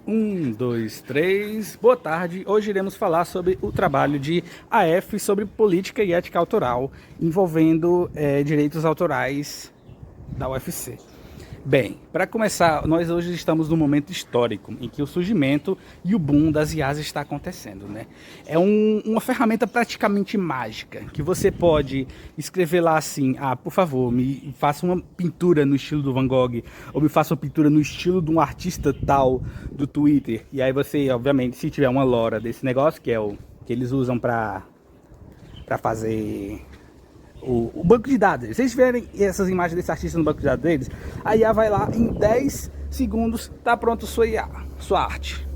Um, dois, três. Boa tarde. Hoje iremos falar sobre o trabalho de AF sobre política e ética autoral envolvendo direitos autorais da UFC. Bem, para começar, nós hoje estamos num momento histórico em que o surgimento e o boom das IAs está acontecendo, né? É uma ferramenta praticamente mágica, que você pode escrever lá assim, por favor, me faça uma pintura no estilo do Van Gogh, ou me faça uma pintura no estilo de um artista tal do Twitter. E aí você, obviamente, se tiver uma lora desse negócio, que é o que eles usam para fazer o banco de dados. Se vocês verem essas imagens desse artista no banco de dados deles, a IA vai lá em 10 segundos, tá pronto sua IA, sua arte.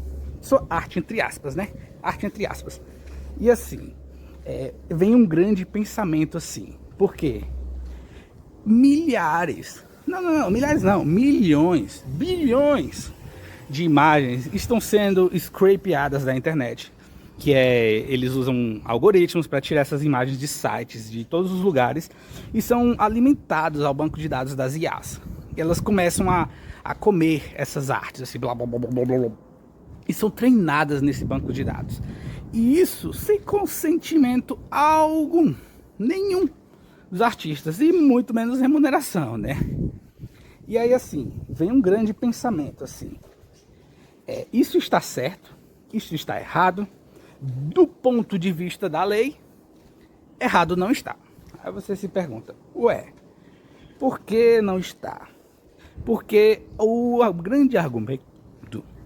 Sua arte, entre aspas, né? Arte entre aspas. E assim, vem um grande pensamento assim. Por quê? Milhares, não, milhares não, milhões, bilhões de imagens estão sendo scrapeadas da internet, que eles usam algoritmos para tirar essas imagens de sites de todos os lugares e são alimentados ao banco de dados das IAs. E elas começam a comer essas artes, assim, blá, blá, blá, blá, blá, blá, e são treinadas nesse banco de dados. E isso sem consentimento algum, nenhum dos artistas, e muito menos remuneração, né? E aí, assim, vem um grande pensamento, assim, isso está certo, isso está errado, do ponto de vista da lei, errado não está. Aí você se pergunta, ué, por que não está? Porque o grande argumento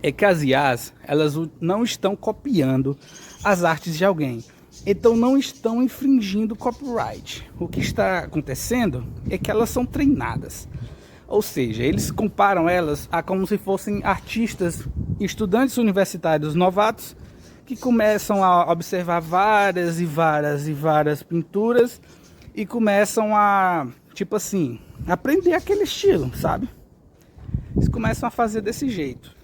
é que as IAs, elas não estão copiando as artes de alguém. Então não estão infringindo copyright. O que está acontecendo é que elas são treinadas. Ou seja, eles comparam elas a como se fossem artistas, estudantes universitários novatos, que começam a observar várias e várias e várias pinturas e começam a, tipo assim, aprender aquele estilo, sabe? Eles começam a fazer desse jeito.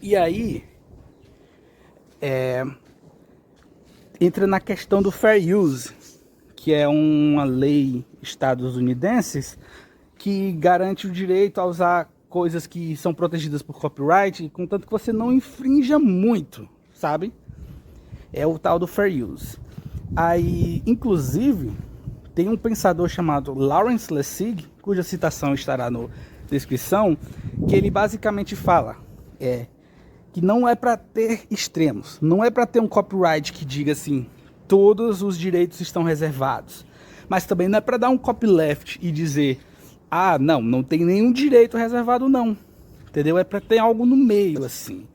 E aí, entra na questão do Fair Use, que é uma lei estadunidense que garante o direito a usar coisas que são protegidas por copyright, contanto que você não infrinja muito, sabe? É o tal do Fair Use. Aí, inclusive, tem um pensador chamado Lawrence Lessig, cuja citação estará na descrição, que ele basicamente fala que não é para ter extremos, não é para ter um copyright que diga assim, todos os direitos estão reservados, mas também não é para dar um copyleft e dizer, não tem nenhum direito reservado não, entendeu? É para ter algo no meio assim,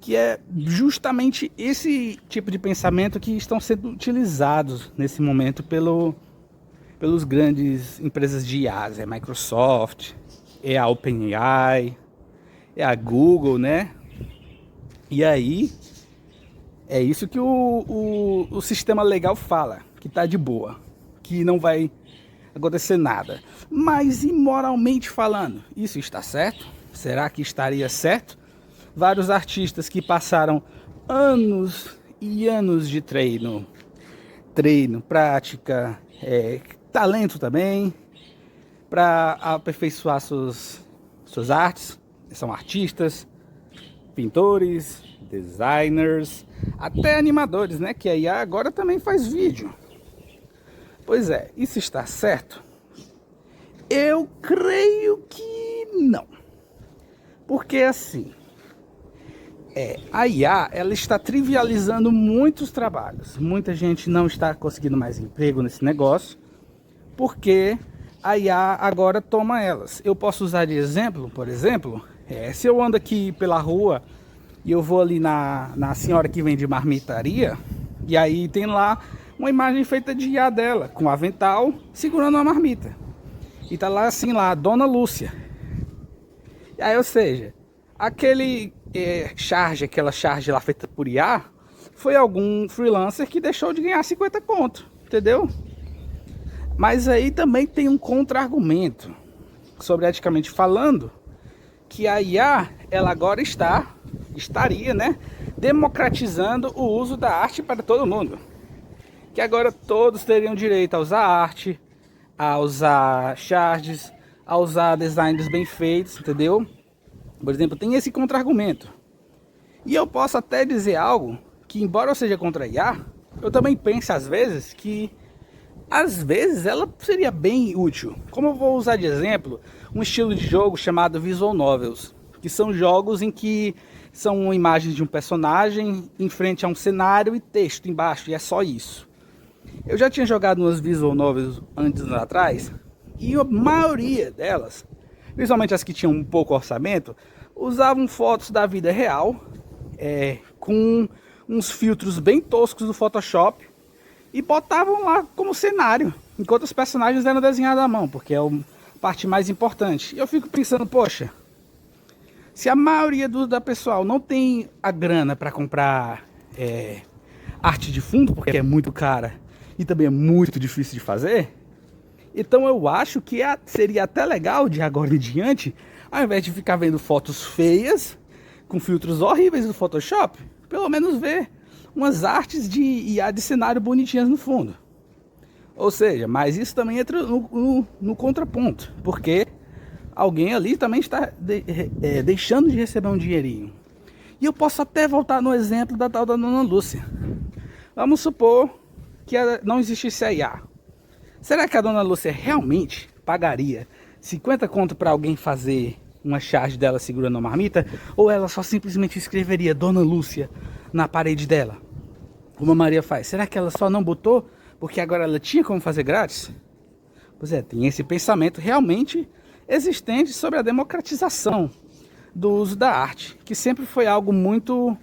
que é justamente esse tipo de pensamento que estão sendo utilizados nesse momento pelos grandes empresas de IaaS, é a Microsoft, é a OpenAI, é a Google, né? E aí, é isso que o sistema legal fala, que tá de boa, que não vai acontecer nada. Mas, imoralmente falando, isso está certo? Será que estaria certo? Vários artistas que passaram anos e anos de treino, prática, talento também, para aperfeiçoar suas artes, são artistas, pintores, designers, até animadores, né? Que a IA agora também faz vídeo. Pois é, isso está certo? Eu creio que não. Porque assim, a IA, ela está trivializando muitos trabalhos. Muita gente não está conseguindo mais emprego nesse negócio, porque a IA agora toma elas. Eu posso usar de exemplo, por exemplo, se eu ando aqui pela rua e eu vou ali na senhora que vende marmitaria, e aí tem lá uma imagem feita de IA dela, com avental, segurando uma marmita. E tá lá assim, lá, Dona Lúcia. E aí, ou seja, aquela charge lá feita por IA, foi algum freelancer que deixou de ganhar 50 conto, entendeu? Mas aí também tem um contra-argumento, sobre eticamente falando, que a IA, ela agora estaria, né, democratizando o uso da arte para todo mundo. Que agora todos teriam direito a usar arte, a usar charges, a usar designs bem feitos, entendeu? Por exemplo, tem esse contra-argumento. E eu posso até dizer algo que, embora eu seja contra a IA, eu também penso às vezes que ela seria bem útil. Como eu vou usar de exemplo um estilo de jogo chamado Visual Novels, que são jogos em que são imagens de um personagem em frente a um cenário e texto embaixo, e é só isso. Eu já tinha jogado umas Visual Novels antes atrás, e a maioria delas, principalmente as que tinham um pouco orçamento, usavam fotos da vida real, com uns filtros bem toscos do Photoshop, e botavam lá como cenário, enquanto os personagens eram desenhados à mão, porque é a parte mais importante. E eu fico pensando, poxa, se a maioria da pessoal não tem a grana para comprar arte de fundo, porque é muito cara e também é muito difícil de fazer, então eu acho que seria até legal, de agora em diante, ao invés de ficar vendo fotos feias, com filtros horríveis do Photoshop, pelo menos ver umas artes de IA de cenário bonitinhas no fundo. Ou seja, mas isso também entra no contraponto, porque alguém ali também está deixando de receber um dinheirinho. E eu posso até voltar no exemplo da tal da Dona Lúcia. Vamos supor que não existisse a IA. Será que a Dona Lúcia realmente pagaria 50 conto para alguém fazer uma charge dela segurando uma marmita? Ou ela só simplesmente escreveria Dona Lúcia na parede dela, como a Maria faz? Será que ela só não botou porque agora ela tinha como fazer grátis? Pois é, tem esse pensamento realmente existente sobre a democratização do uso da arte, que sempre foi algo muito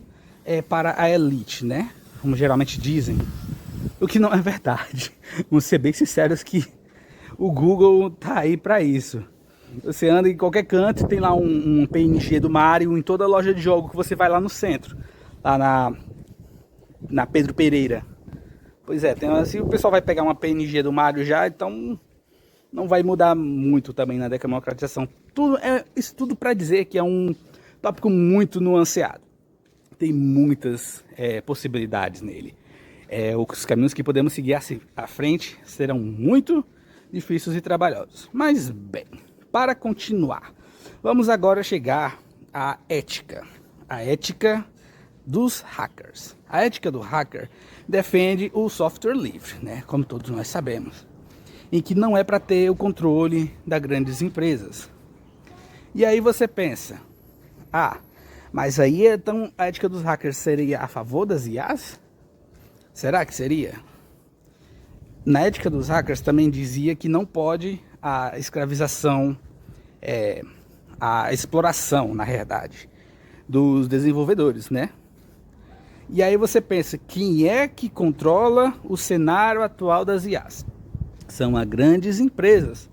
para a elite, né? Como geralmente dizem. O que não é verdade. Vamos ser bem sinceros que o Google tá aí para isso. Você anda em qualquer canto, tem lá um PNG do Mario em toda loja de jogo que você vai lá no centro, lá na Pedro Pereira. Pois é, assim, o pessoal vai pegar uma PNG do Mario já, então não vai mudar muito também na democratização. Isso tudo para dizer que é um tópico muito nuanceado. Tem muitas possibilidades nele. Os caminhos que podemos seguir à frente serão muito difíceis e trabalhosos. Mas bem, para continuar, vamos agora chegar à ética. A ética dos hackers. A ética do hacker defende o software livre, né? Como todos nós sabemos, em que não é para ter o controle das grandes empresas. E aí você pensa, mas aí então a ética dos hackers seria a favor das IAs? Será que seria? Na ética dos hackers também dizia que não pode a escravização, a exploração, na realidade, dos desenvolvedores, né? E aí você pensa, quem é que controla o cenário atual das IAs? São as grandes empresas,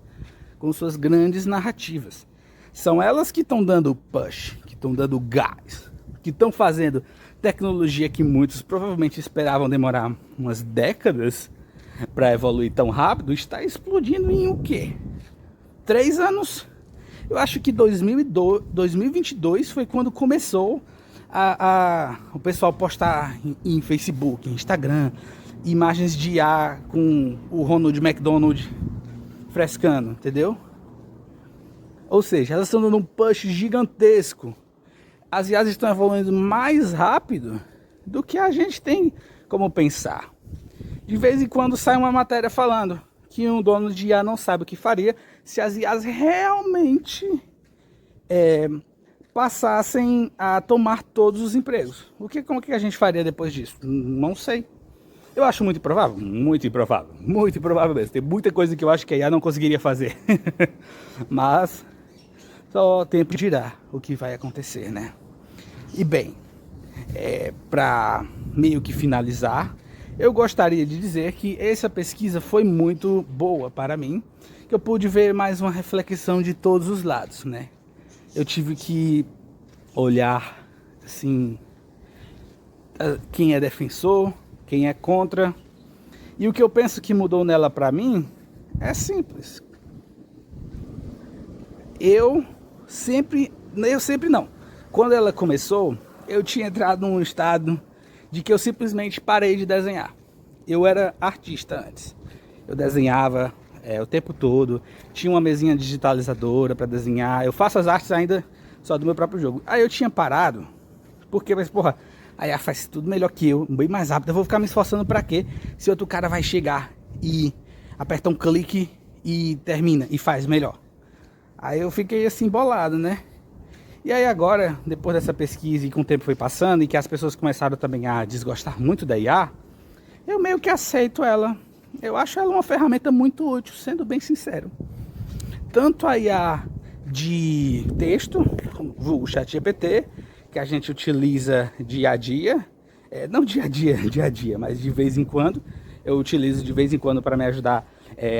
com suas grandes narrativas. São elas que estão dando push, que estão dando gás, que estão fazendo tecnologia que muitos provavelmente esperavam demorar umas décadas para evoluir tão rápido, está explodindo em o quê? 3 anos? Eu acho que 2022 foi quando começou o pessoal postar em Facebook, Instagram, imagens de IA com o Ronald McDonald frescando, entendeu? Ou seja, elas estão dando um push gigantesco. As IAs estão evoluindo mais rápido do que a gente tem como pensar. De vez em quando sai uma matéria falando que um dono de IA não sabe o que faria se as IAs realmente passassem a tomar todos os empregos. Como que a gente faria depois disso? Não sei. Eu acho muito improvável, muito improvável, muito improvável mesmo. Tem muita coisa que eu acho que a IA não conseguiria fazer. Mas só o tempo dirá o que vai acontecer, né? E bem, para meio que finalizar, eu gostaria de dizer que essa pesquisa foi muito boa para mim, que eu pude ver mais uma reflexão de todos os lados, né? Eu tive que olhar, assim, quem é defensor, quem é contra. E o que eu penso que mudou nela para mim é simples. Eu sempre não. Quando ela começou, eu tinha entrado num estado de que eu simplesmente parei de desenhar. Eu era artista antes. Eu desenhava o tempo todo. Tinha uma mesinha digitalizadora para desenhar. Eu faço as artes ainda só do meu próprio jogo. Aí eu tinha parado Porque, mas porra, a IA faz tudo melhor que eu, bem mais rápido. Eu vou ficar me esforçando pra quê? Se outro cara vai chegar e aperta um clique e termina e faz melhor. Aí eu fiquei assim bolado, né? E aí agora, depois dessa pesquisa e com o tempo foi passando e que as pessoas começaram também a desgostar muito da IA, eu meio que aceito ela. Eu acho ela uma ferramenta muito útil, sendo bem sincero. Tanto a IA de texto, o ChatGPT, que a gente utiliza dia a dia, não dia a dia, mas de vez em quando, eu utilizo de vez em quando para me ajudar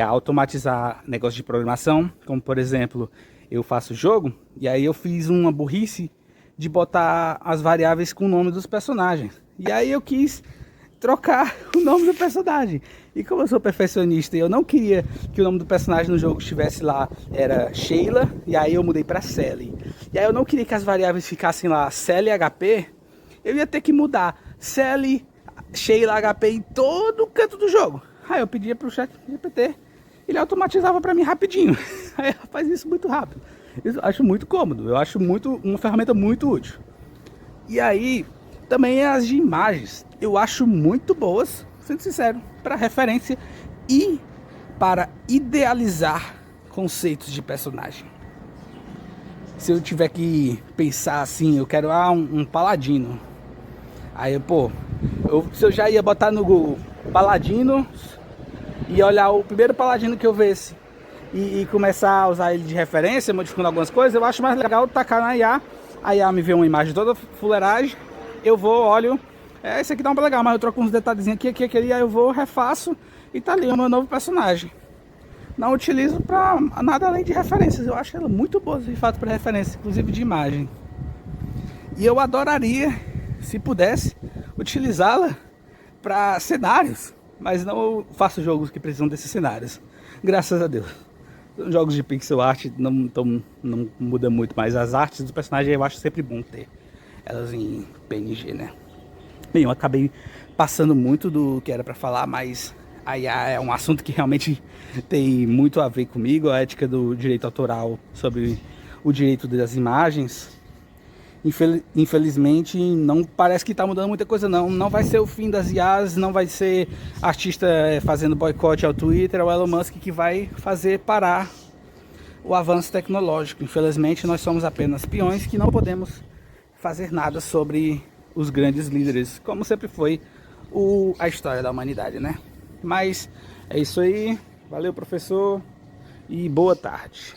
a automatizar negócios de programação, como por exemplo, eu faço jogo, e aí eu fiz uma burrice de botar as variáveis com o nome dos personagens. E aí eu quis trocar o nome do personagem. E como eu sou perfeccionista e eu não queria que o nome do personagem no jogo estivesse lá, era Sheila, e aí eu mudei para Sally. E aí eu não queria que as variáveis ficassem lá Sally HP, eu ia ter que mudar Sally, Sheila HP em todo o canto do jogo. Aí eu pedia pro ChatGPT, ele automatizava para mim rapidinho. Aí faz isso muito rápido. Eu acho muito cômodo, eu acho uma ferramenta muito útil. E aí, também as de imagens, eu acho muito boas, sendo sincero, para referência e para idealizar conceitos de personagem. Se eu tiver que pensar assim, eu quero um paladino. Aí, pô, se eu já ia botar no Google paladino e olhar o primeiro paladino que eu visse e começar a usar ele de referência, modificando algumas coisas, eu acho mais legal tacar na IA. A IA me vê uma imagem toda fuleiragem, eu vou, olho, esse aqui tá um legal, mas eu troco uns detalhezinhos aqui, aí eu vou, refaço e tá ali o meu novo personagem. Não utilizo pra nada além de referências, eu acho ela muito boa de fato para referência, inclusive de imagem. E eu adoraria, se pudesse, utilizá-la para cenários, mas não faço jogos que precisam desses cenários, graças a Deus. Jogos de pixel art não muda muito, mas as artes do personagem eu acho sempre bom ter elas em PNG, né? Bem, eu acabei passando muito do que era para falar, mas aí é um assunto que realmente tem muito a ver comigo, a ética do direito autoral sobre o direito das imagens. Infelizmente não parece que está mudando muita coisa, não vai ser o fim das IAs, não vai ser artista fazendo boicote ao Twitter, ao Elon Musk, que vai fazer parar o avanço tecnológico. Infelizmente nós somos apenas peões que não podemos fazer nada sobre os grandes líderes, como sempre foi a história da humanidade, né? Mas é isso aí, valeu professor e boa tarde.